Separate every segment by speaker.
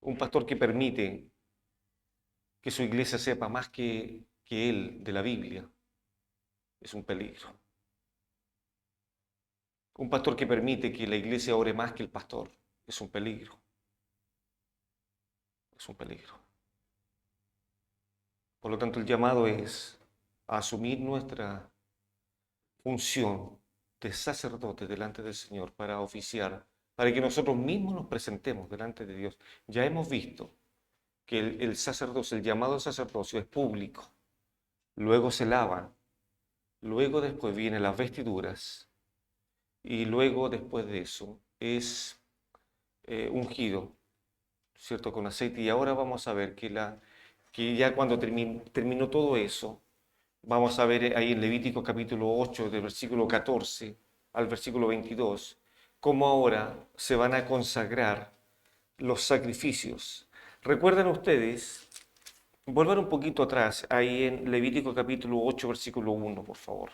Speaker 1: Un pastor que permite que su iglesia sepa más que él de la Biblia es un peligro. Un pastor que permite que la iglesia ore más que el pastor es un peligro. Es un peligro. Por lo tanto, el llamado es a asumir nuestra función de sacerdote delante del Señor para oficiar, para que nosotros mismos nos presentemos delante de Dios. Ya hemos visto que el sacerdocio, el llamado al sacerdocio es público, luego se lavan, luego después vienen las vestiduras y luego después de eso es ungido, ¿cierto? Con aceite. Y ahora vamos a ver que ya cuando terminó todo eso, vamos a ver ahí en Levítico capítulo 8, del versículo 14 al versículo 22, cómo ahora se van a consagrar los sacrificios. ¿Recuerdan ustedes? Volver un poquito atrás, ahí en Levítico capítulo 8, versículo 1, por favor.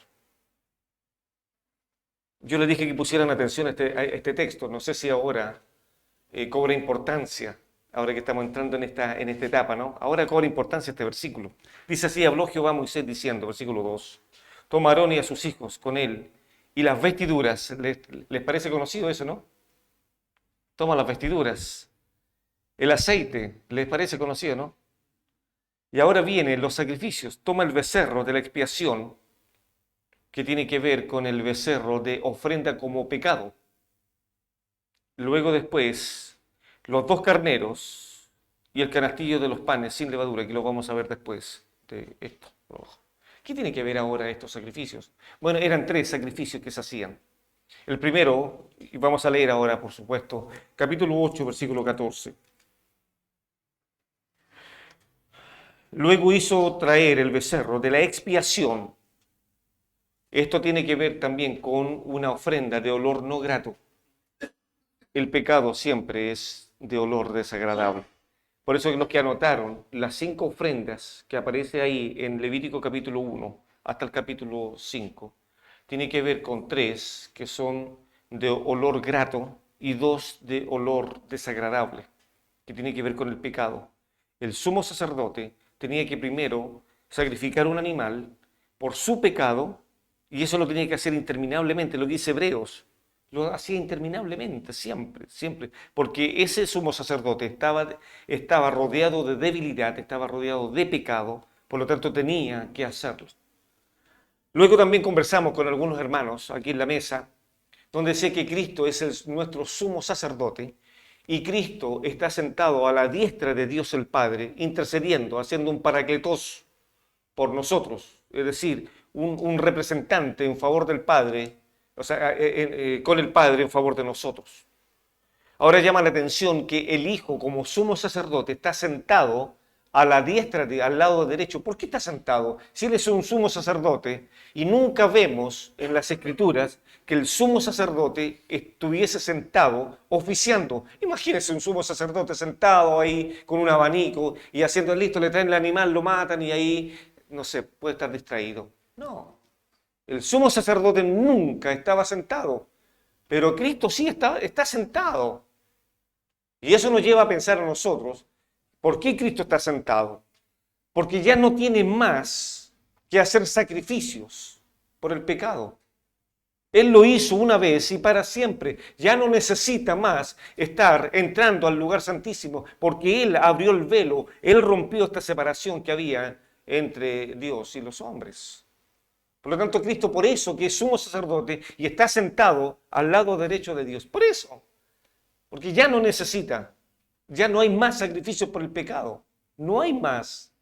Speaker 1: Yo les dije que pusieran atención a este texto. No sé si ahora cobra importancia, ahora que estamos entrando en esta etapa, ¿no? Ahora cobra importancia este versículo. Dice así: habló Jehová a Moisés diciendo, versículo 2, toma a Aarón y a sus hijos con él, y las vestiduras, ¿les parece conocido eso, no? Toma las vestiduras, el aceite, ¿les parece conocido, no? Y ahora vienen los sacrificios, toma el becerro de la expiación, que tiene que ver con el becerro de ofrenda como pecado. Luego después, los dos carneros y el canastillo de los panes sin levadura, que lo vamos a ver después de esto. ¿Qué tiene que ver ahora estos sacrificios? Bueno, eran tres sacrificios que se hacían. El primero, y vamos a leer ahora, por supuesto, capítulo 8, versículo 14. Luego hizo traer el becerro de la expiación. Esto tiene que ver también con una ofrenda de olor no grato. El pecado siempre es de olor desagradable. Por eso los que anotaron las 5 ofrendas que aparece ahí en Levítico capítulo 1 hasta el capítulo 5, tiene que ver con 3 que son de olor grato y 2 de olor desagradable, que tiene que ver con el pecado. El sumo sacerdote tenía que primero sacrificar un animal por su pecado, y eso lo tenía que hacer interminablemente, lo dice Hebreos. Lo hacía interminablemente, siempre, siempre, porque ese sumo sacerdote estaba rodeado de debilidad, estaba rodeado de pecado, por lo tanto tenía que hacerlo. Luego también conversamos con algunos hermanos aquí en la mesa, donde sé que Cristo es nuestro sumo sacerdote, y Cristo está sentado a la diestra de Dios el Padre, intercediendo, haciendo un paracletos por nosotros, es decir, un representante en favor del Padre, o sea, con el Padre en favor de nosotros. Ahora llama la atención que el Hijo, como sumo sacerdote, está sentado a la diestra, al lado derecho. ¿Por qué está sentado? Si Él es un sumo sacerdote, y nunca vemos en las Escrituras que el sumo sacerdote estuviese sentado oficiando. Imagínense un sumo sacerdote sentado ahí con un abanico y haciendo listo, le traen el animal, lo matan y ahí, no sé, puede estar distraído. No, el sumo sacerdote nunca estaba sentado, pero Cristo sí está sentado. Y eso nos lleva a pensar a nosotros, ¿por qué Cristo está sentado? Porque ya no tiene más que hacer sacrificios por el pecado. Él lo hizo una vez y para siempre. Ya no necesita más estar entrando al lugar santísimo, porque Él abrió el velo, Él rompió esta separación que había entre Dios y los hombres. Por lo tanto, Cristo, por eso que es sumo sacerdote y está sentado al lado derecho de Dios. Por eso. Porque ya no necesita. Ya no hay más sacrificios por el pecado. No hay más.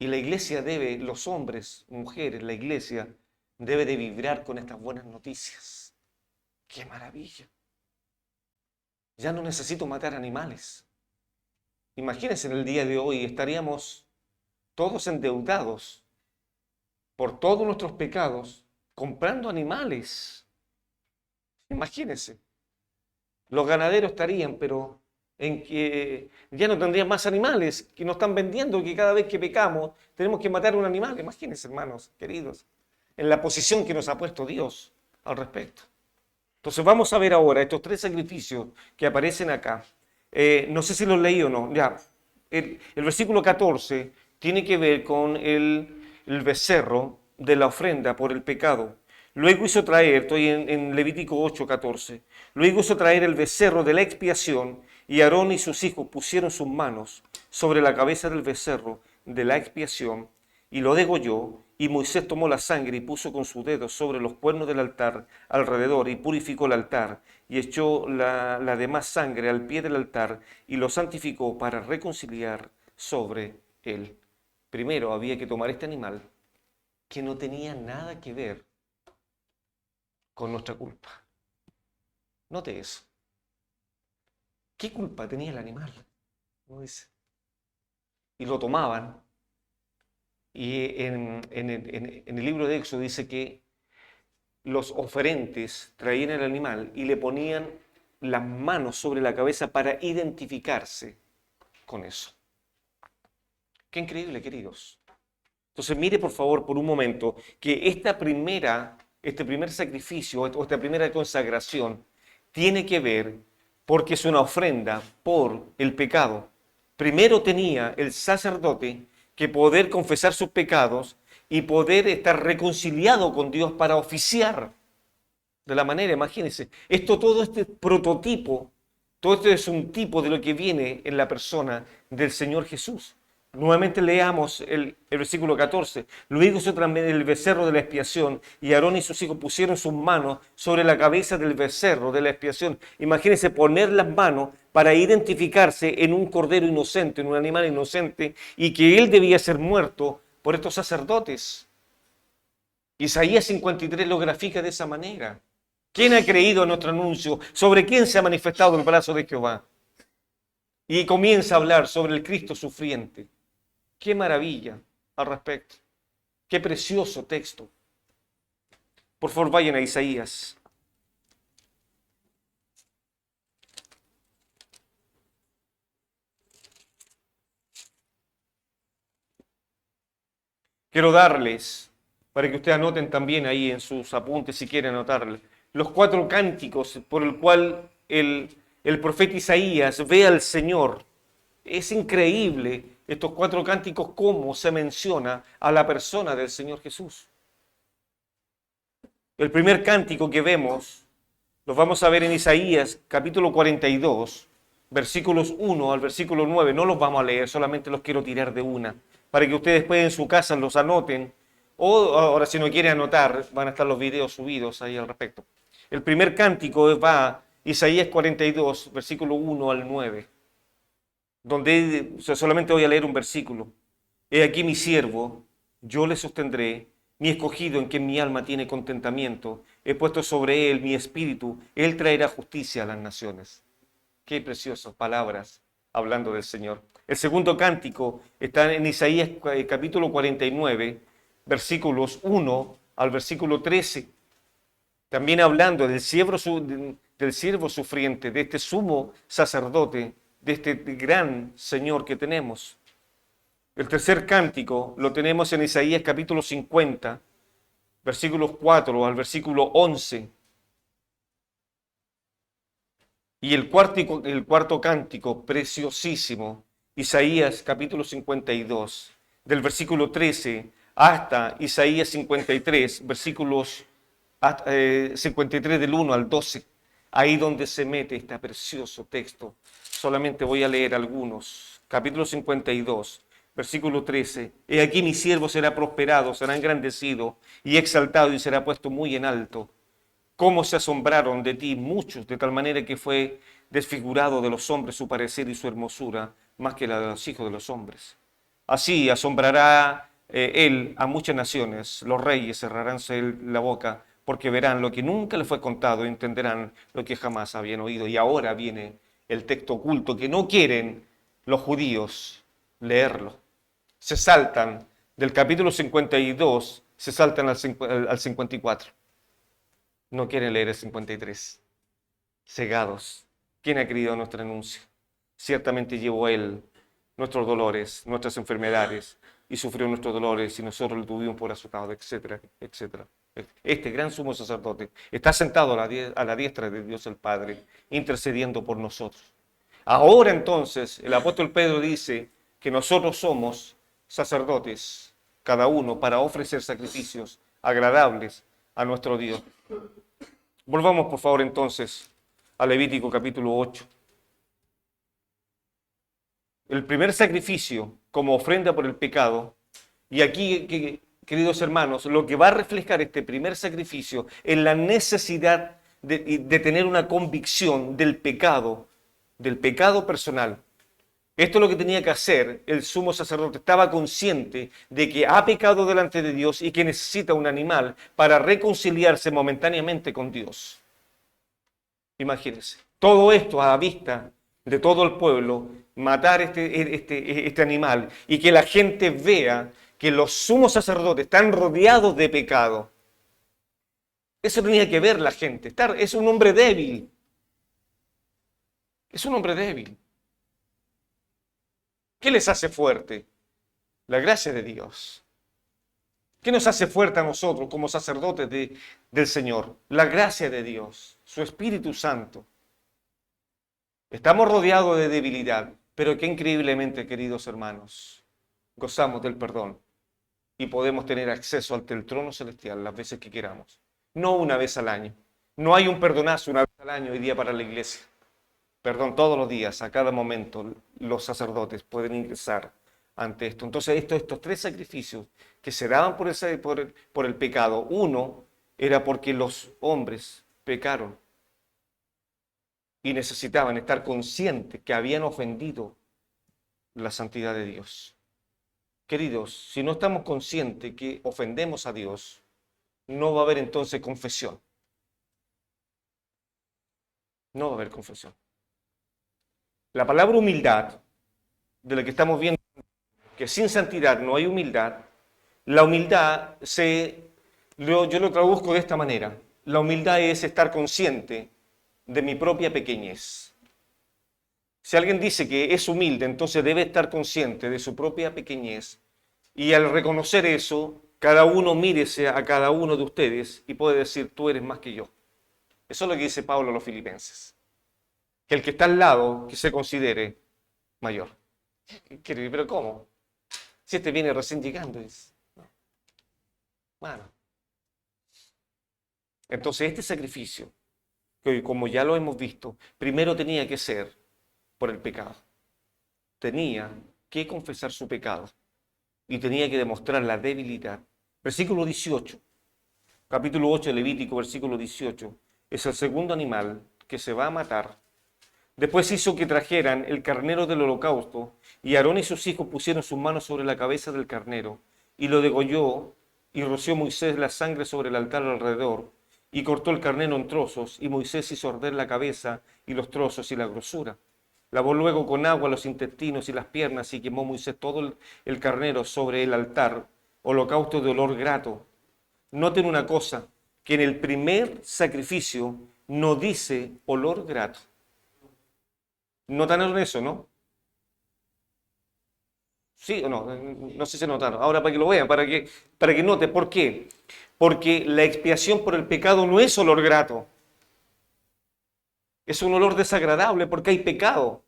Speaker 1: Y la iglesia debe, los hombres, mujeres, la iglesia debe de vibrar con estas buenas noticias. ¡Qué maravilla! Ya no necesito matar animales. Imagínense, en el día de hoy estaríamos todos endeudados por todos nuestros pecados, comprando animales. Imagínense. Los ganaderos estarían, pero en que ya no tendrían más animales, que nos están vendiendo que cada vez que pecamos tenemos que matar un animal. Imagínense, hermanos queridos, en la posición que nos ha puesto Dios al respecto. Entonces vamos a ver ahora estos 3 sacrificios que aparecen acá. No sé si lo leí o no. Ya, el versículo 14 tiene que ver con el becerro de la ofrenda por el pecado. Luego hizo traer, estoy en Levítico 8:14, luego hizo traer el becerro de la expiación y Aarón y sus hijos pusieron sus manos sobre la cabeza del becerro de la expiación y lo degolló, y Moisés tomó la sangre y puso con sus dedos sobre los cuernos del altar alrededor y purificó el altar y echó la demás sangre al pie del altar y lo santificó para reconciliar sobre él. Primero había que tomar este animal que no tenía nada que ver con nuestra culpa. Note eso. ¿Qué culpa tenía el animal? ¿No dice? Y lo tomaban. Y en el libro de Éxodo dice que los oferentes traían el animal y le ponían las manos sobre la cabeza para identificarse con eso. Qué increíble, queridos. Entonces mire por favor por un momento que este primer sacrificio o esta primera consagración tiene que ver porque es una ofrenda por el pecado. Primero tenía el sacerdote que poder confesar sus pecados y poder estar reconciliado con Dios para oficiar de la manera, imagínense, todo este prototipo, todo esto es un tipo de lo que viene en la persona del Señor Jesús. Nuevamente leamos el versículo 14. Luego hizo también el becerro de la expiación y Aarón y sus hijos pusieron sus manos sobre la cabeza del becerro de la expiación. Imagínense poner las manos para identificarse en un cordero inocente, en un animal inocente, y que él debía ser muerto por estos sacerdotes. Isaías 53 lo grafica de esa manera. ¿Quién ha creído en nuestro anuncio? ¿Sobre quién se ha manifestado el brazo de Jehová? Y comienza a hablar sobre el Cristo sufriente. Qué maravilla al respecto. Qué precioso texto. Por favor, vayan a Isaías. Quiero darles, para que ustedes anoten también ahí en sus apuntes si quieren anotarles, los 4 cánticos por el cual el profeta Isaías ve al Señor. Es increíble estos 4 cánticos cómo se menciona a la persona del Señor Jesús. El primer cántico que vemos, los vamos a ver en Isaías capítulo 42, versículos 1 al versículo 9. No los vamos a leer, solamente los quiero tirar de una, para que ustedes después en su casa los anoten, o ahora si no quieren anotar, van a estar los videos subidos ahí al respecto. El primer cántico va a Isaías 42, versículo 1 al 9, donde solamente voy a leer un versículo. He aquí mi siervo, yo le sostendré, mi escogido en quien mi alma tiene contentamiento. He puesto sobre él mi espíritu, él traerá justicia a las naciones. Qué preciosas palabras hablando del Señor. El segundo cántico está en Isaías capítulo 49, versículos 1 al versículo 13. También hablando del siervo sufriente, de este sumo sacerdote, de este gran Señor que tenemos. El tercer cántico lo tenemos en Isaías capítulo 50, versículos 4 al versículo 11. Y el cuarto cántico, preciosísimo, Isaías capítulo 52, del versículo 13 hasta Isaías 53, versículos 53 del 1 al 12. Ahí donde se mete este precioso texto. Solamente voy a leer algunos. Capítulo 52, versículo 13. He aquí mi siervo será prosperado, será engrandecido y exaltado y será puesto muy en alto. Cómo se asombraron de ti muchos, de tal manera que fue desfigurado de los hombres su parecer y su hermosura, más que la de los hijos de los hombres. Así asombrará él a muchas naciones, los reyes cerraránse la boca, porque verán lo que nunca les fue contado y entenderán lo que jamás habían oído. Y ahora viene el texto oculto que no quieren los judíos leerlo. Se saltan del capítulo 52, se saltan al 54. No quieren leer el 53. Cegados. ¿Quién ha querido nuestro anuncio? Ciertamente llevó él nuestros dolores, nuestras enfermedades, y sufrió nuestros dolores, y nosotros lo tuvimos por azotado, etcétera, etcétera. Este gran sumo sacerdote está sentado a la diestra de Dios el Padre, intercediendo por nosotros. Ahora entonces el apóstol Pedro dice que nosotros somos sacerdotes, cada uno, para ofrecer sacrificios agradables a nuestro Dios. Volvamos por favor entonces a Levítico capítulo 8. El primer sacrificio como ofrenda por el pecado, y aquí, queridos hermanos, lo que va a reflejar este primer sacrificio es la necesidad de tener una convicción del pecado personal. Esto es lo que tenía que hacer el sumo sacerdote. Estaba consciente de que ha pecado delante de Dios y que necesita un animal para reconciliarse momentáneamente con Dios. Imagínense. Todo esto a la vista de todo el pueblo, matar este animal y que la gente vea que los sumos sacerdotes están rodeados de pecado. Eso tenía que ver la gente. Es un hombre débil. Es un hombre débil. ¿Qué les hace fuerte? La gracia de Dios. ¿Qué nos hace fuerte a nosotros como sacerdotes del Señor? La gracia de Dios, su Espíritu Santo. Estamos rodeados de debilidad, pero qué increíblemente, queridos hermanos, gozamos del perdón y podemos tener acceso ante el trono celestial las veces que queramos. No una vez al año. No hay un perdonazo una vez al año hoy día para la iglesia. Perdón, todos los días, a cada momento, los sacerdotes pueden ingresar ante esto. Entonces, estos tres sacrificios que se daban por el pecado, uno era porque los hombres pecaron y necesitaban estar conscientes que habían ofendido la santidad de Dios. Queridos, si no estamos conscientes que ofendemos a Dios, no va a haber entonces confesión. No va a haber confesión. La palabra humildad, de la que estamos viendo, que sin santidad no hay humildad, la humildad yo lo traduzco de esta manera. La humildad es estar consciente de mi propia pequeñez. Si alguien dice que es humilde, entonces debe estar consciente de su propia pequeñez. Y al reconocer eso, cada uno mírese a cada uno de ustedes y puede decir, tú eres más que yo. Eso es lo que dice Pablo a los filipenses. Que el que está al lado, que se considere mayor. Pero ¿cómo? Si este viene recién llegando. Bueno. Entonces este sacrificio, que como ya lo hemos visto, primero tenía que ser por el pecado. Tenía que confesar su pecado y tenía que demostrar la debilidad. Versículo 18, capítulo 8 de Levítico, versículo 18, es el segundo animal que se va a matar. Después hizo que trajeran el carnero del holocausto, y Aarón y sus hijos pusieron sus manos sobre la cabeza del carnero, y lo degolló, y roció Moisés la sangre sobre el altar alrededor, y cortó el carnero en trozos, y Moisés hizo arder la cabeza, y los trozos, y la grosura. Lavó luego con agua los intestinos y las piernas, y quemó Moisés todo el carnero sobre el altar, holocausto de olor grato. Noten una cosa, que en el primer sacrificio no dice olor grato. ¿Notaron eso, no? ¿Sí o no? No sé si notaron. Ahora para que lo vean, para que noten. ¿Por qué? Porque la expiación por el pecado no es olor grato. Es un olor desagradable porque hay pecado.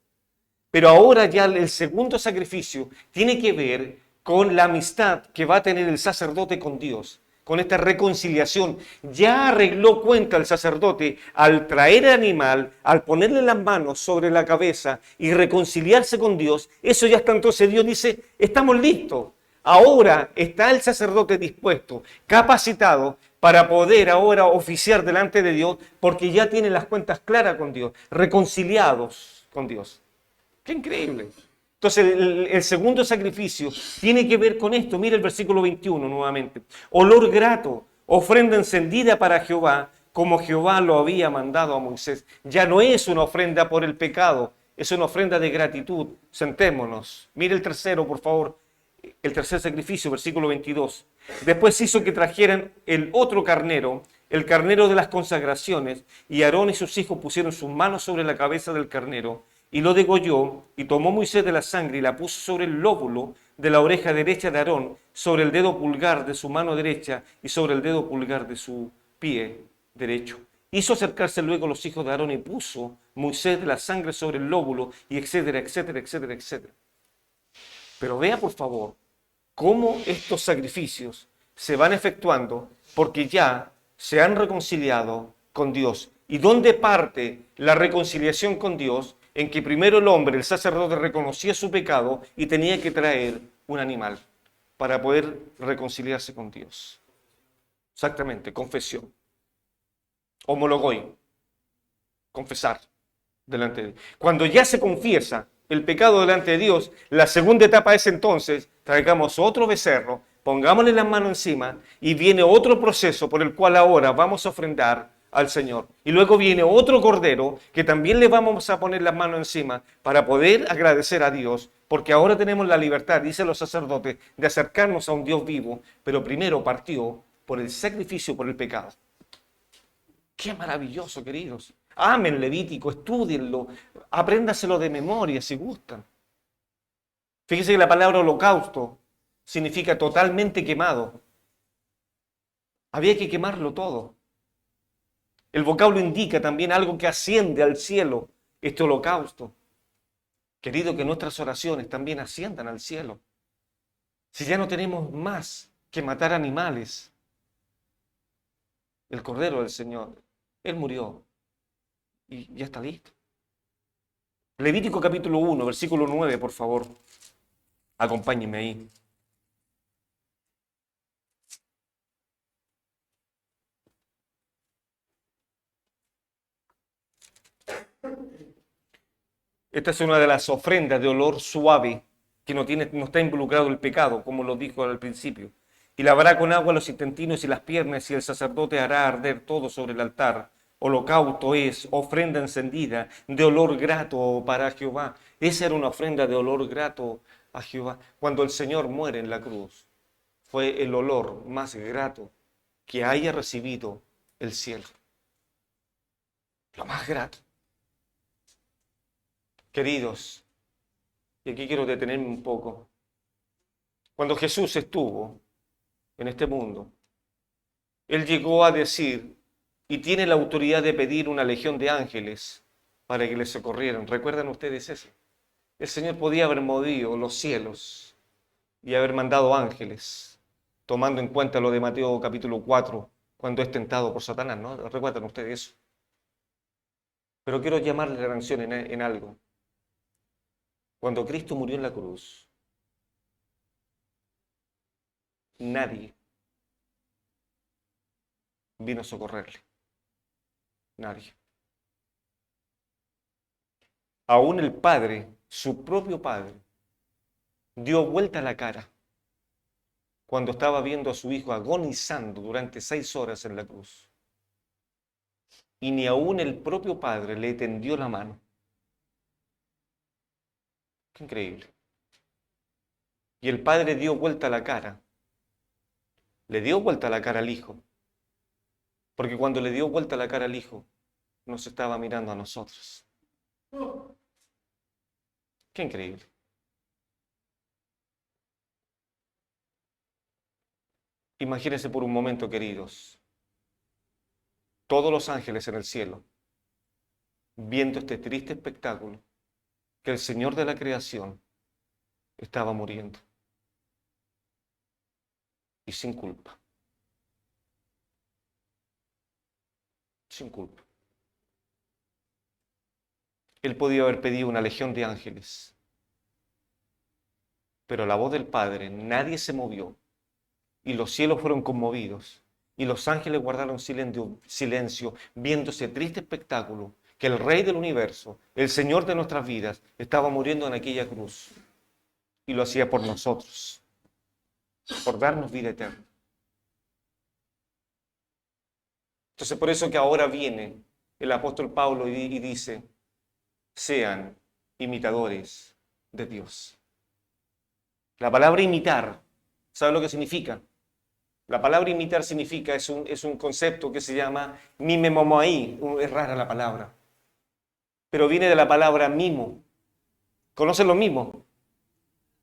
Speaker 1: Pero ahora ya el segundo sacrificio tiene que ver con la amistad que va a tener el sacerdote con Dios, con esta reconciliación. Ya arregló cuenta el sacerdote al traer el animal, al ponerle las manos sobre la cabeza y reconciliarse con Dios. Eso ya está, entonces Dios dice, estamos listos. Ahora está el sacerdote dispuesto, capacitado para poder ahora oficiar delante de Dios, porque ya tiene las cuentas claras con Dios, reconciliados con Dios. ¡Qué increíble! Entonces el segundo sacrificio tiene que ver con esto. Mira el versículo 21 nuevamente. Olor grato, ofrenda encendida para Jehová, como Jehová lo había mandado a Moisés. Ya no es una ofrenda por el pecado, es una ofrenda de gratitud. Sentémonos. Mire el tercero, por favor. El tercer sacrificio, versículo 22. Después hizo que trajeran el otro carnero, el carnero de las consagraciones, y Aarón y sus hijos pusieron sus manos sobre la cabeza del carnero, y lo degolló, y tomó Moisés de la sangre y la puso sobre el lóbulo de la oreja derecha de Aarón, sobre el dedo pulgar de su mano derecha y sobre el dedo pulgar de su pie derecho. Hizo acercarse luego los hijos de Aarón y puso Moisés de la sangre sobre el lóbulo, y etcétera, etcétera, etcétera, etcétera. Pero vea, por favor, cómo estos sacrificios se van efectuando porque ya se han reconciliado con Dios. ¿Y dónde parte la reconciliación con Dios? En que primero el hombre, el sacerdote, reconocía su pecado y tenía que traer un animal para poder reconciliarse con Dios. Exactamente, confesión. Homologoi, confesar delante de Dios. Cuando ya se confiesa el pecado delante de Dios, la segunda etapa es entonces, traigamos otro becerro, pongámosle las manos encima y viene otro proceso por el cual ahora vamos a ofrendar al Señor. Y luego viene otro cordero que también le vamos a poner las manos encima para poder agradecer a Dios, porque ahora tenemos la libertad, dicen los sacerdotes, de acercarnos a un Dios vivo, pero primero partió por el sacrificio por el pecado. ¡Qué maravilloso, queridos! Amen Levítico, estúdienlo, apréndaselo de memoria si gustan. Fíjese que la palabra holocausto significa totalmente quemado. Había que quemarlo todo. El vocablo indica también algo que asciende al cielo, este holocausto. Querido, que nuestras oraciones también asciendan al cielo. Si ya no tenemos más que matar animales, el Cordero del Señor, Él murió y ya está listo. Levítico capítulo 1, versículo 9, por favor. Acompáñenme ahí. Esta es una de las ofrendas de olor suave que no está involucrado el pecado, como lo dijo al principio. Y lavará con agua los intestinos y las piernas, y el sacerdote hará arder todo sobre el altar. Holocausto es ofrenda encendida de olor grato para Jehová. Esa era una ofrenda de olor grato a Jehová. Cuando el Señor muere en la cruz, fue el olor más grato que haya recibido el cielo. Lo más grato. Queridos, y aquí quiero detenerme un poco. Cuando Jesús estuvo en este mundo, Él llegó a decir, y tiene la autoridad de pedir una legión de ángeles para que le socorrieran. ¿Recuerdan ustedes eso? El Señor podía haber movido los cielos y haber mandado ángeles, tomando en cuenta lo de Mateo capítulo 4, cuando es tentado por Satanás, ¿no? ¿Recuerdan ustedes eso? Pero quiero llamarle la atención en algo. Cuando Cristo murió en la cruz, nadie vino a socorrerle. Nadie. Aún el Padre, su propio Padre, dio vuelta la cara cuando estaba viendo a su Hijo agonizando durante 6 horas en la cruz. Y ni aún el propio Padre le tendió la mano. Qué increíble. Y el Padre dio vuelta la cara. Le dio vuelta la cara al Hijo. Porque cuando le dio vuelta la cara al Hijo, nos estaba mirando a nosotros. Qué increíble. Imagínense por un momento, queridos, todos los ángeles en el cielo, viendo este triste espectáculo, que el Señor de la creación estaba muriendo. Y sin culpa. Sin culpa. Él podía haber pedido una legión de ángeles, pero la voz del Padre, nadie se movió, y los cielos fueron conmovidos, y los ángeles guardaron silencio, viendo ese triste espectáculo, que el Rey del universo, el Señor de nuestras vidas, estaba muriendo en aquella cruz, y lo hacía por nosotros, por darnos vida eterna. Entonces, por eso que ahora viene el apóstol Pablo y dice, sean imitadores de Dios. La palabra imitar, ¿sabe lo que significa? La palabra imitar significa, es un concepto que se llama mimemomai, es rara la palabra, pero viene de la palabra mimo. ¿Conocen los mimos?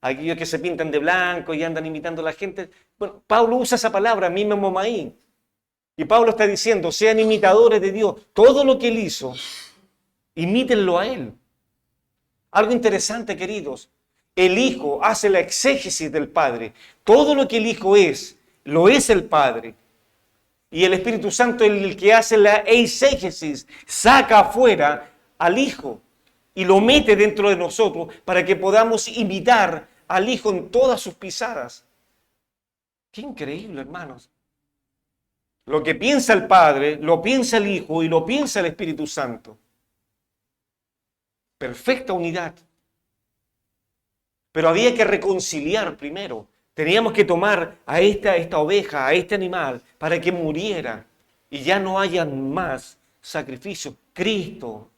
Speaker 1: Aquellos que se pintan de blanco y andan imitando a la gente. Bueno, Pablo usa esa palabra, mimemomai. Y Pablo está diciendo, sean imitadores de Dios. Todo lo que Él hizo, imítenlo a Él. Algo interesante, queridos. El Hijo hace la exégesis del Padre. Todo lo que el Hijo es, lo es el Padre. Y el Espíritu Santo es el que hace la eisegesis, saca afuera al Hijo y lo mete dentro de nosotros para que podamos imitar al Hijo en todas sus pisadas. Qué increíble, hermanos. Lo que piensa el Padre, lo piensa el Hijo y lo piensa el Espíritu Santo. Perfecta unidad. Pero había que reconciliar primero. Teníamos que tomar a esta oveja, a este animal, para que muriera y ya no haya más sacrificio. Cristo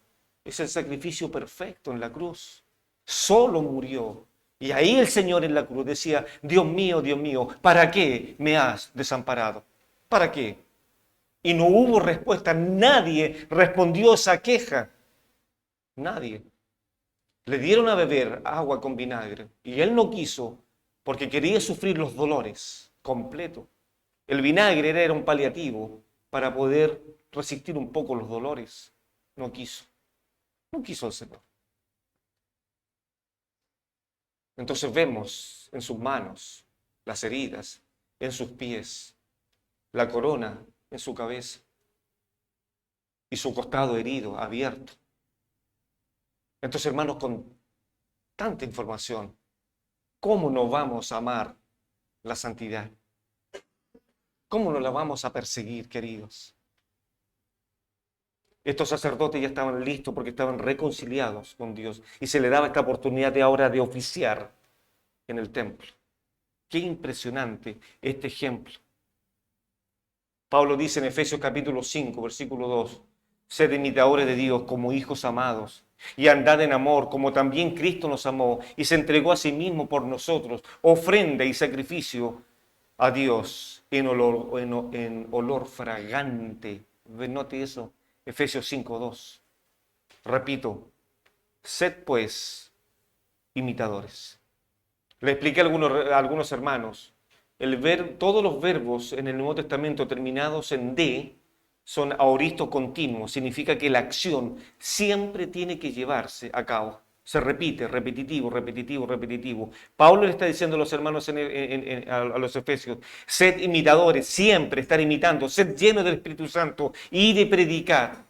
Speaker 1: es el sacrificio perfecto en la cruz. Solo murió. Y ahí el Señor en la cruz decía, Dios mío, ¿para qué me has desamparado? ¿Para qué? Y no hubo respuesta. Nadie respondió esa queja. Nadie. Le dieron a beber agua con vinagre y él no quiso porque quería sufrir los dolores completo. El vinagre era un paliativo para poder resistir un poco los dolores. No quiso. No quiso el Señor. Entonces vemos en sus manos las heridas, en sus pies, la corona en su cabeza y su costado herido, abierto. Entonces, hermanos, con tanta información, ¿cómo no vamos a amar la santidad? ¿Cómo no la vamos a perseguir, queridos? Estos sacerdotes ya estaban listos porque estaban reconciliados con Dios y se le daba esta oportunidad de ahora de oficiar en el templo. Qué impresionante este ejemplo. Pablo dice en Efesios capítulo 5, versículo 2, sed imitadores de Dios como hijos amados y andad en amor como también Cristo nos amó y se entregó a sí mismo por nosotros, ofrenda y sacrificio a Dios en olor fragante. Note eso, Efesios 5, 2. Repito, sed pues imitadores. Le expliqué a algunos hermanos. Todos los verbos en el Nuevo Testamento terminados en de son aoristo continuo. Significa que la acción siempre tiene que llevarse a cabo. Se repite, repetitivo, repetitivo, repetitivo. Pablo le está diciendo a los hermanos a los Efesios, sed imitadores, siempre estar imitando, sed llenos del Espíritu Santo y de predicar.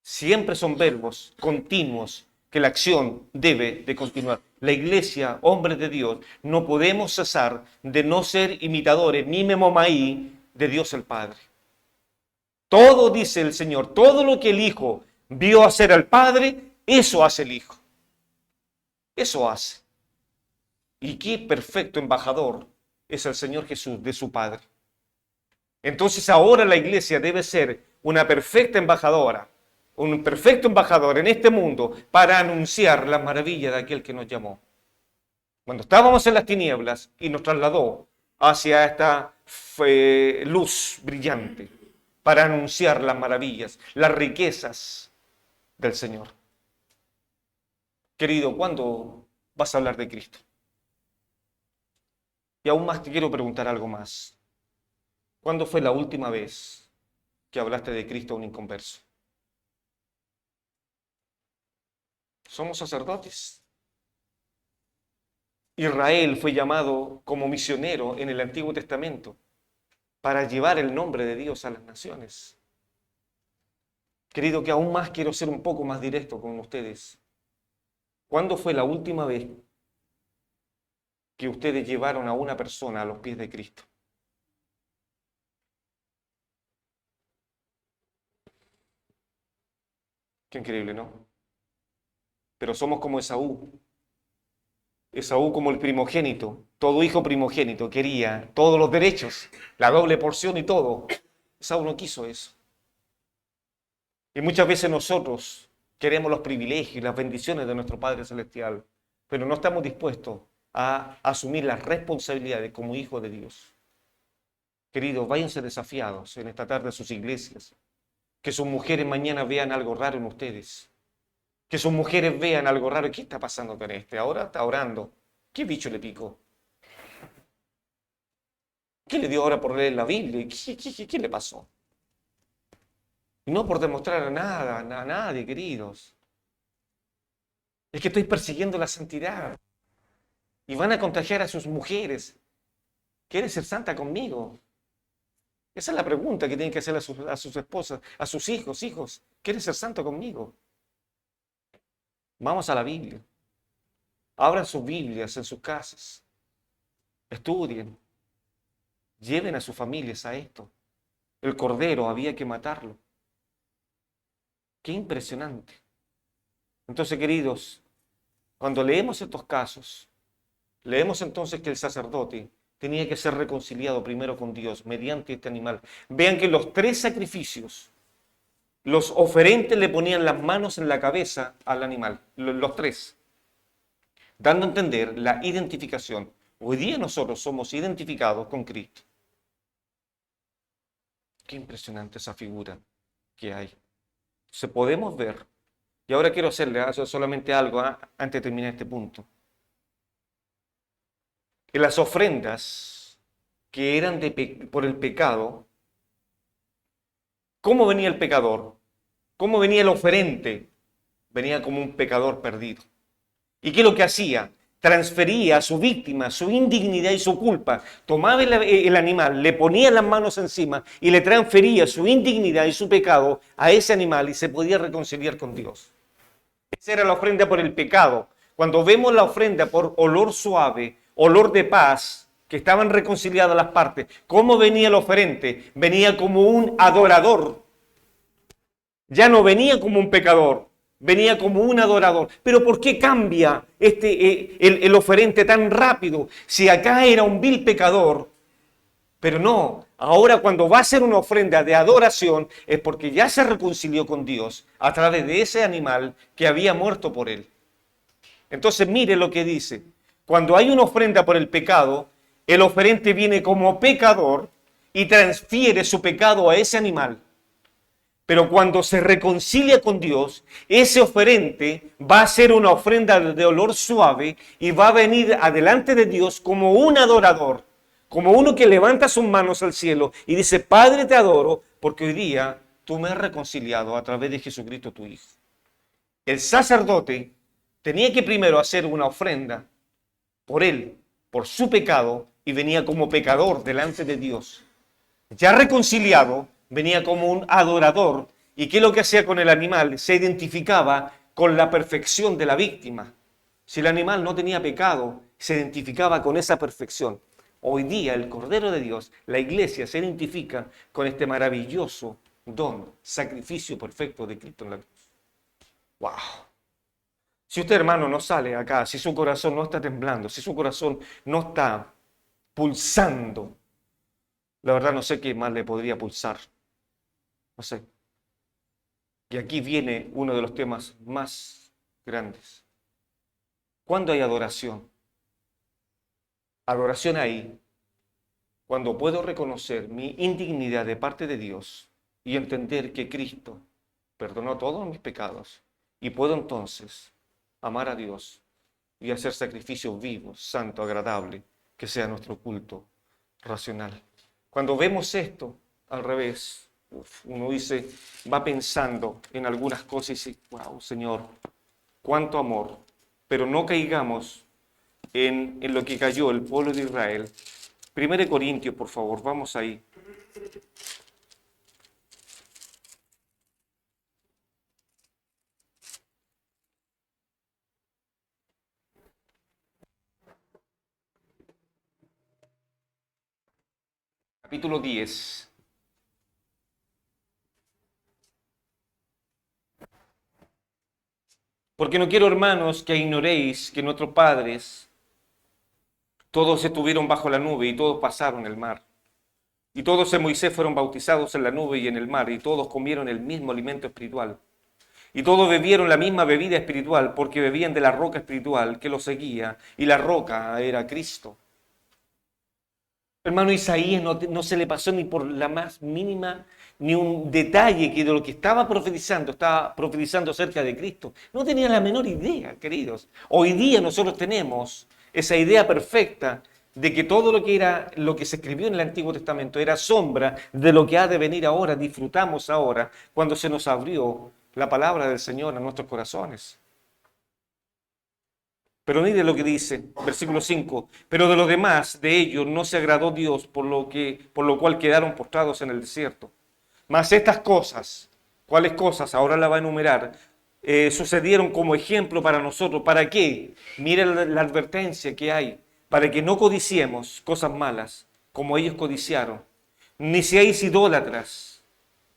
Speaker 1: Siempre son verbos continuos que la acción debe de continuar. La iglesia, hombres de Dios, no podemos cesar de no ser imitadores, ni memomaí, de Dios el Padre. Todo, dice el Señor, todo lo que el Hijo vio hacer al Padre, eso hace el Hijo. Eso hace. Y qué perfecto embajador es el Señor Jesús de su Padre. Entonces ahora la iglesia debe ser una perfecta embajadora, un perfecto embajador en este mundo para anunciar las maravillas de aquel que nos llamó. Cuando estábamos en las tinieblas y nos trasladó hacia esta luz brillante para anunciar las maravillas, las riquezas del Señor. Querido, ¿cuándo vas a hablar de Cristo? Y aún más te quiero preguntar algo más. ¿Cuándo fue la última vez que hablaste de Cristo a un inconverso? Somos sacerdotes. Israel fue llamado como misionero en el Antiguo Testamento para llevar el nombre de Dios a las naciones. Querido, que aún más quiero ser un poco más directo con ustedes. ¿Cuándo fue la última vez que ustedes llevaron a una persona a los pies de Cristo? Qué increíble, ¿no? Pero somos como Esaú. Esaú como el primogénito. Todo hijo primogénito quería todos los derechos, la doble porción y todo. Esaú no quiso eso. Y muchas veces nosotros queremos los privilegios y las bendiciones de nuestro Padre Celestial, pero no estamos dispuestos a asumir las responsabilidades como hijos de Dios. Queridos, váyanse desafiados en esta tarde a sus iglesias. Que sus mujeres mañana vean algo raro en ustedes. Que sus mujeres vean algo raro. ¿Qué está pasando con este? Ahora está orando. ¿Qué bicho le picó? ¿Qué le dio ahora por leer la Biblia? ¿Qué le pasó? Y no por demostrar a nadie, queridos. Es que estoy persiguiendo la santidad. Y van a contagiar a sus mujeres. ¿Quieres ser santa conmigo? Esa es la pregunta que tienen que hacer a sus esposas, a sus hijos. Hijos, ¿quieres ser santo conmigo? Vamos a la Biblia. Abran sus Biblias en sus casas. Estudien. Lleven a sus familias a esto. El cordero había que matarlo. Qué impresionante. Entonces, queridos, cuando leemos estos casos, leemos entonces que el sacerdote tenía que ser reconciliado primero con Dios mediante este animal. Vean que los 3 sacrificios, los oferentes le ponían las manos en la cabeza al animal, los 3, dando a entender la identificación. Hoy día nosotros somos identificados con Cristo. Qué impresionante esa figura que hay. Se podemos ver. Y ahora quiero hacerle solamente algo antes de terminar este punto. En las ofrendas que eran por el pecado, ¿cómo venía el pecador? ¿Cómo venía el oferente? Venía como un pecador perdido. ¿Y qué es lo que hacía? Transfería a su víctima su indignidad y su culpa. Tomaba el animal, le ponía las manos encima y le transfería su indignidad y su pecado a ese animal y se podía reconciliar con Dios. Esa era la ofrenda por el pecado. Cuando vemos la ofrenda por olor suave, olor de paz, que estaban reconciliadas las partes, ¿cómo venía el oferente? Venía como un adorador. Ya no venía como un pecador, venía como un adorador. Pero ¿por qué cambia el oferente tan rápido? Si acá era un vil pecador, pero no, ahora cuando va a ser una ofrenda de adoración es porque ya se reconcilió con Dios a través de ese animal que había muerto por él. Entonces mire lo que dice. Cuando hay una ofrenda por el pecado, el oferente viene como pecador y transfiere su pecado a ese animal. Pero cuando se reconcilia con Dios, ese oferente va a ser una ofrenda de olor suave y va a venir adelante de Dios como un adorador, como uno que levanta sus manos al cielo y dice, Padre, te adoro, porque hoy día tú me has reconciliado a través de Jesucristo tu Hijo. El sacerdote tenía que primero hacer una ofrenda por él, por su pecado, y venía como pecador delante de Dios. Ya reconciliado, venía como un adorador. ¿Y qué es lo que hacía con el animal? Se identificaba con la perfección de la víctima. Si el animal no tenía pecado, se identificaba con esa perfección. Hoy día el Cordero de Dios, la iglesia, se identifica con este maravilloso don, sacrificio perfecto de Cristo en la cruz. ¡Wow! Si usted, hermano, no sale acá, si su corazón no está temblando, si su corazón no está pulsando, la verdad no sé qué más le podría pulsar. No sé. Y aquí viene uno de los temas más grandes. ¿Cuándo hay adoración? Adoración hay cuando puedo reconocer mi indignidad de parte de Dios y entender que Cristo perdonó todos mis pecados y puedo entonces amar a Dios y hacer sacrificios vivos, santo, agradable, que sea nuestro culto racional. Cuando vemos esto al revés, uno dice, va pensando en algunas cosas y dice, wow, Señor, cuánto amor, pero no caigamos en lo que cayó el pueblo de Israel. 1 Corintios, por favor, vamos ahí. Capítulo 10. Porque no quiero, hermanos, que ignoréis que nuestros padres todos estuvieron bajo la nube y todos pasaron el mar. Y todos en Moisés fueron bautizados en la nube y en el mar, y todos comieron el mismo alimento espiritual. Y todos bebieron la misma bebida espiritual, porque bebían de la roca espiritual que los seguía, y la roca era Cristo. Hermano, Isaías no se le pasó ni por la más mínima, ni un detalle que de lo que estaba profetizando acerca de Cristo. No tenía la menor idea, queridos. Hoy día nosotros tenemos esa idea perfecta, de que todo lo que era, lo que se escribió en el Antiguo Testamento era sombra de lo que ha de venir ahora, disfrutamos ahora, cuando se nos abrió la palabra del Señor a nuestros corazones. Pero mire lo que dice, versículo 5, pero de los demás, de ellos, no se agradó Dios, por lo cual quedaron postrados en el desierto. Mas estas cosas, ¿cuáles cosas? Ahora la va a enumerar, sucedieron como ejemplo para nosotros. ¿Para qué? Mire la advertencia que hay, para que no codiciemos cosas malas, como ellos codiciaron, ni seáis idólatras.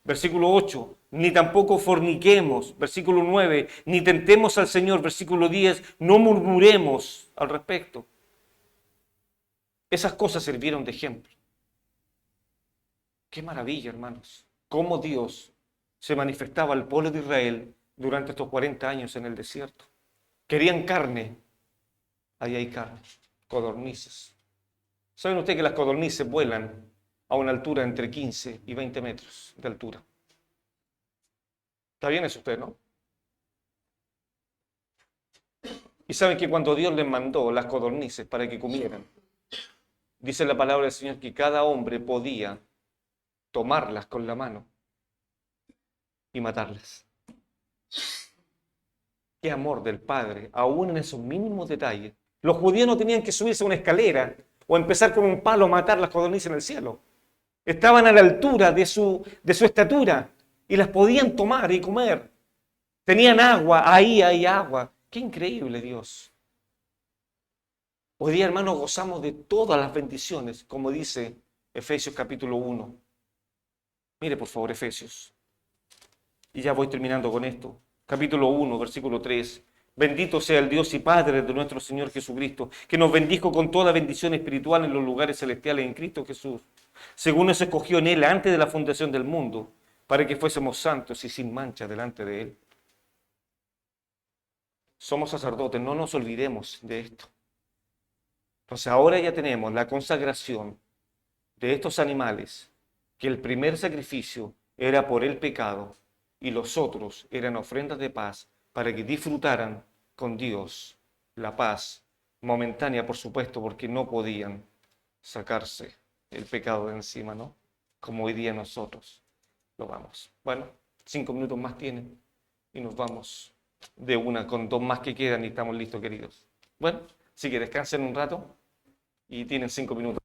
Speaker 1: Versículo 8, ni tampoco forniquemos. Versículo 9, ni tentemos al Señor. Versículo 10, no murmuremos al respecto. Esas cosas sirvieron de ejemplo. Qué maravilla, hermanos. Cómo Dios se manifestaba al pueblo de Israel durante estos 40 años en el desierto. Querían carne. Ahí hay carne. Codornices. ¿Saben ustedes que las codornices vuelan a una altura entre 15 y 20 metros de altura? ¿Está bien eso usted, no? Y saben que cuando Dios les mandó las codornices para que comieran, dice la palabra del Señor que cada hombre podía tomarlas con la mano y matarlas. Qué amor del Padre, aún en esos mínimos detalles. Los judíos no tenían que subirse a una escalera o empezar con un palo a matar las codornices en el cielo. Estaban a la altura de su estatura y las podían tomar y comer. Tenían agua, ahí hay agua. Qué increíble Dios. Hoy día, hermanos, gozamos de todas las bendiciones, como dice Efesios capítulo 1. Mire, por favor, Efesios. Y ya voy terminando con esto. Capítulo 1, versículo 3. Bendito sea el Dios y Padre de nuestro Señor Jesucristo, que nos bendijo con toda bendición espiritual en los lugares celestiales en Cristo Jesús, según nos escogió en Él antes de la fundación del mundo, para que fuésemos santos y sin mancha delante de Él. Somos sacerdotes, no nos olvidemos de esto. Entonces ahora ya tenemos la consagración de estos animales, que el primer sacrificio era por el pecado y los otros eran ofrendas de paz para que disfrutaran con Dios la paz momentánea, por supuesto, porque no podían sacarse el pecado de encima, ¿no? Como hoy día nosotros lo vamos. Bueno, 5 minutos más tienen y nos vamos de una con 2 más que quedan y estamos listos, queridos. Bueno, así que descansen un rato y tienen 5 minutos.